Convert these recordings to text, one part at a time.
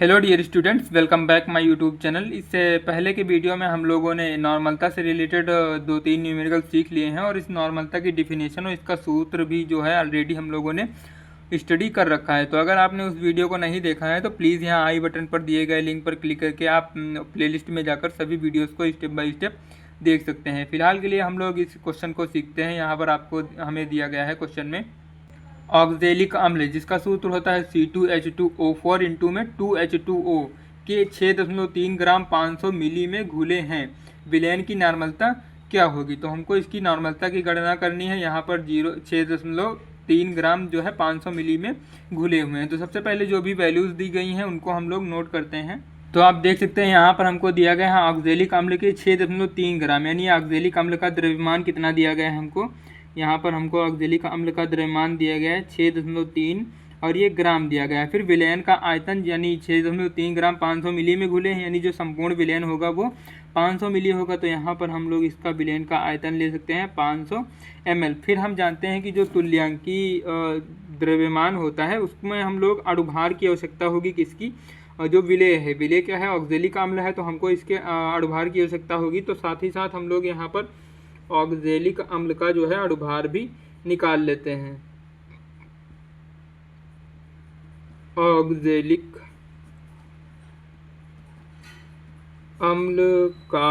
Hello dear students, welcome back my YouTube channel. इससे पहले के वीडियो में हम लोगों ने नॉर्मलता से रिलेटेड दो तीन न्यूमेरिकल सीख लिए हैं और इस नॉर्मलता की डिफिनेशन और इसका सूत्र भी जो है ऑलरेडी हम लोगों ने स्टडी कर रखा है। तो अगर आपने उस वीडियो को नहीं देखा है तो प्लीज़ यहाँ आई बटन पर दिए गए लिंक पर क्लिक करके आप प्लेलिस्ट में जाकर सभी वीडियोज़ को स्टेप बाई स्टेप देख सकते हैं। फिलहाल के लिए हम लोग इस क्वेश्चन को सीखते हैं। यहाँ पर आपको हमें दिया गया है क्वेश्चन में ऑक्जेलिक अम्ल जिसका सूत्र होता है C2H2O4 इंटू में 2H2O के 6.3 ग्राम 500 मिली में घुले हैं, विलयन की नॉर्मलता क्या होगी। तो हमको इसकी नॉर्मलता की गणना करनी है। यहाँ पर 6.3 ग्राम जो है 500 मिली में घुले हुए हैं। तो सबसे पहले जो भी वैल्यूज़ दी गई हैं उनको हम लोग नोट करते हैं। तो आप देख सकते हैं यहाँ पर हमको दिया गया है ऑक्जेलिक अम्ल के 6.3 ग्राम, यानी ऑक्जेलिक अम्ल का द्रव्यमान कितना दिया गया है हमको। यहाँ पर हमको ऑक्जेलिक अम्ल का द्रव्यमान दिया गया है 6.3 और ये ग्राम दिया गया है। फिर विलयन का आयतन यानी 6.3 ग्राम 500 मिली में घुले हैं, यानी जो संपूर्ण विलयन होगा वो 500 मिली होगा। तो यहाँ पर हम लोग इसका विलयन का आयतन ले सकते हैं 500 ml। फिर हम जानते हैं कि जो तुल्यांकी द्रव्यमान होता है उसमें हम लोग अणुभार की आवश्यकता होगी किसकी, जो विलेय है। विलेय क्या है, ऑक्जेलिक अम्ल है, तो हमको इसके अणुभार की आवश्यकता होगी। तो साथ ही साथ हम लोग यहाँ पर ऑक्जेलिक अम्ल का जो है अणुभार भी निकाल लेते हैं। ऑक्जेलिक अम्ल का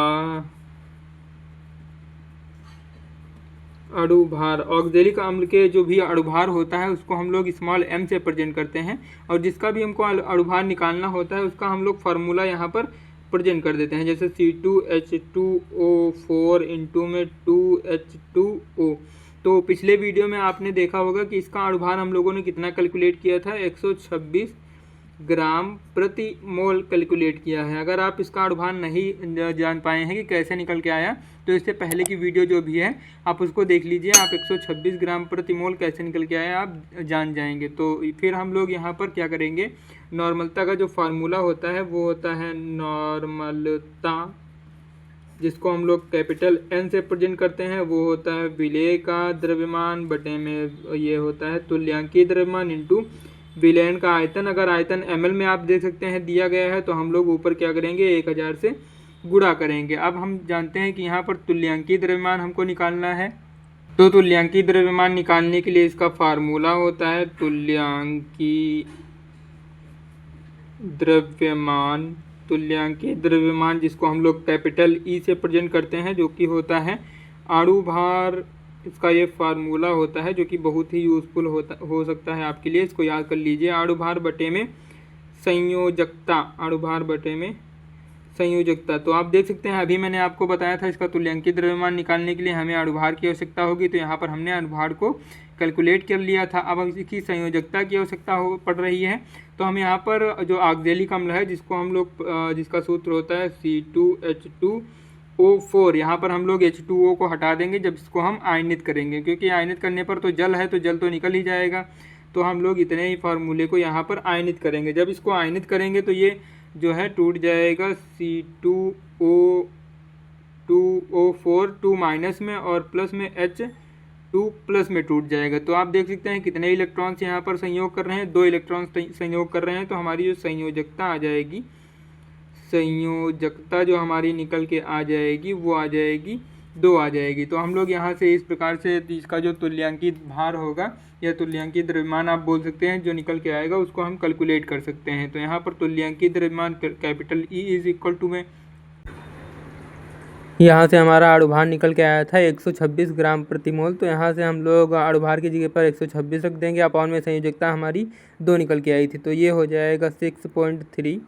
अणुभार, ऑक्जेलिक अम्ल के जो भी अणुभार होता है उसको हम लोग स्मॉल m से प्रेजेंट करते हैं, और जिसका भी हमको अणुभार निकालना होता है उसका हम लोग फार्मूला यहाँ पर प्रेजेंट कर देते हैं। जैसे C2H2O4 इंटू में 2H2O। तो पिछले वीडियो में आपने देखा होगा कि इसका अणुभार हम लोगों ने कितना कैलकुलेट किया था, 126 ग्राम प्रति मोल कैलकुलेट किया है। अगर आप इसका अणुभार नहीं जान पाए हैं कि कैसे निकल के आया तो इससे पहले की वीडियो जो भी है आप उसको देख लीजिए। आप 126 ग्राम प्रति मोल कैसे निकल के आया आप जान जाएंगे। तो फिर हम लोग यहाँ पर क्या करेंगे, नॉर्मलता का जो फार्मूला होता है वो होता है नॉर्मलता, जिसको हम लोग कैपिटल N से प्रेजेंट करते हैं। वो होता है विलेय का द्रव्यमान बटे में ये होता है तुल्यांकीय द्रव्यमान इंटू विलयन का आयतन। अगर आयतन ml में आप देख सकते हैं दिया गया है तो हम लोग ऊपर क्या करेंगे, 1000 से गुणा करेंगे। अब हम जानते हैं कि यहाँ पर तुल्यांकीय द्रव्यमान हमको निकालना है। तो तुल्यांकीय द्रव्यमान निकालने के लिए इसका फार्मूला होता है तुल्यांकीय द्रव्यमान। तुल्यांकीय द्रव्यमान जिसको हम लोग कैपिटल E से प्रेजेंट करते हैं, जो कि होता है अणुभार। इसका ये फार्मूला होता है जो कि बहुत ही यूज़फुल हो सकता है आपके लिए, इसको याद कर लीजिए। अणुभार बटे में संयोजकता, अणुभार बटे में संयोजकता। तो आप देख सकते हैं अभी मैंने आपको बताया था इसका तुल्यांकीय द्रव्यमान निकालने के लिए हमें अणुभार की आवश्यकता होगी। तो यहाँ पर हमने अणुभार को कैलकुलेट कर लिया था। अब इसकी संयोजकता की आवश्यकता पड़ रही है। तो हम यहाँ पर जो ऑक्जेलिक अम्ल है जिसको हम लोग जिसका सूत्र होता है C2H2O4, यहाँ पर हम लोग H2O को हटा देंगे जब इसको हम आयनित करेंगे, क्योंकि आयनित करने पर तो जल है तो जल तो निकल ही जाएगा। तो हम लोग इतने ही फार्मूले को यहाँ पर आयनित करेंगे। जब इसको आयनित करेंगे तो ये जो है टूट जाएगा C2O4 2 माइनस में और प्लस में H2 प्लस में टूट जाएगा। तो आप देख सकते हैं कितने इलेक्ट्रॉन्स यहाँ पर संयोग कर रहे हैं, 2 इलेक्ट्रॉन्स संयोग कर रहे हैं। तो हमारी जो संयोजकता आ जाएगी, संयोजकता जो हमारी निकल के आ जाएगी वो आ जाएगी 2 आ जाएगी। तो हम लोग यहाँ से इस प्रकार से इसका जो तुल्यांकीय भार होगा या तुल्यांकीय द्रव्यमान आप बोल सकते हैं जो निकल के आएगा उसको हम कैलकुलेट कर सकते हैं। तो यहाँ पर तुल्यांकीय द्रव्यमान capital E is equal to में यहाँ से हमारा अणुभार निकल के आया था 126 ग्राम प्रति मोल। तो यहाँ से हम लोग अणुभार की जगह पर 126 रख देंगे। अपॉन में संयोजकता हमारी 2 निकल के आई थी, तो ये हो जाएगा 6.3।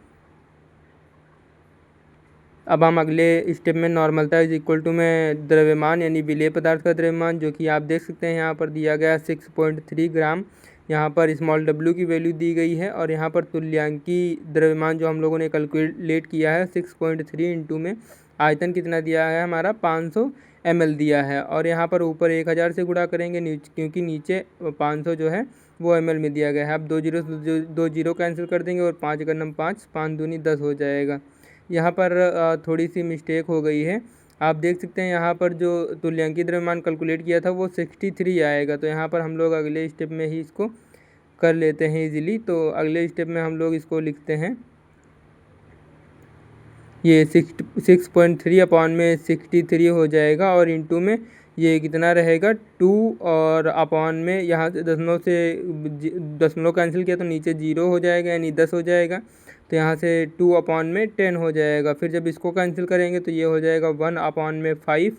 अब हम अगले स्टेप में नॉर्मलता इज इक्वल टू में द्रव्यमान यानी विलेय पदार्थ का द्रव्यमान, जो कि आप देख सकते हैं यहाँ पर दिया गया 6.3 ग्राम। यहाँ पर स्मॉल w की वैल्यू दी गई है और यहाँ पर तुल्यांकीय द्रव्यमान जो हम लोगों ने कैलकुलेट किया है 6.3 इंटू में आयतन कितना दिया है हमारा 500 ml दिया है, और यहाँ पर ऊपर 1000 से गुणा करेंगे क्योंकि नीचे 500 जो है वो ml में दिया गया है। अब 2 जीरो कैंसिल कर देंगे और 5 का नम 5 5 दूनी 10 हो जाएगा। यहाँ पर थोड़ी सी मिस्टेक हो गई है। आप देख सकते हैं यहाँ पर जो तुल्यांकीय द्रव्यमान कैलकुलेट किया था वो 63 आएगा। तो यहाँ पर हम लोग अगले स्टेप में ही इसको कर लेते हैं इजीली। तो अगले स्टेप में हम लोग इसको लिखते हैं ये 6.3 अपॉन में 63 हो जाएगा, और इंटू में ये कितना रहेगा 2, और अपॉन में यहाँ से दशमलव कैंसिल किया तो नीचे 0 हो जाएगा, यानी 10 हो जाएगा। तो यहाँ से 2 अपॉन में 10 हो जाएगा। फिर जब इसको कैंसिल करेंगे तो ये हो जाएगा 1 अपॉन में 5,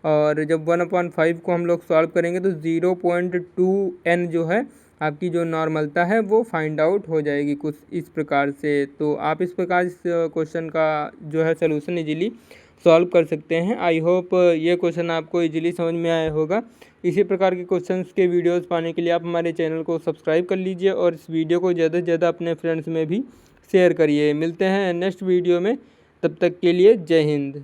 और जब 1/5 को हम लोग सॉल्व करेंगे तो 0.2n जो है आपकी जो नॉर्मलता है वो फाइंड आउट हो जाएगी कुछ इस प्रकार से। तो आप इस प्रकार इस क्वेश्चन का जो है सलूशन इजीली सॉल्व कर सकते हैं। आई होप ये क्वेश्चन आपको इजीली समझ में आया होगा। इसी प्रकार के क्वेश्चंस के वीडियोस पाने के लिए आप हमारे चैनल को सब्सक्राइब कर लीजिए, और इस वीडियो को ज़्यादा से ज़्यादा अपने फ्रेंड्स में भी शेयर करिए। मिलते हैं नेक्स्ट वीडियो में, तब तक के लिए जय हिंद।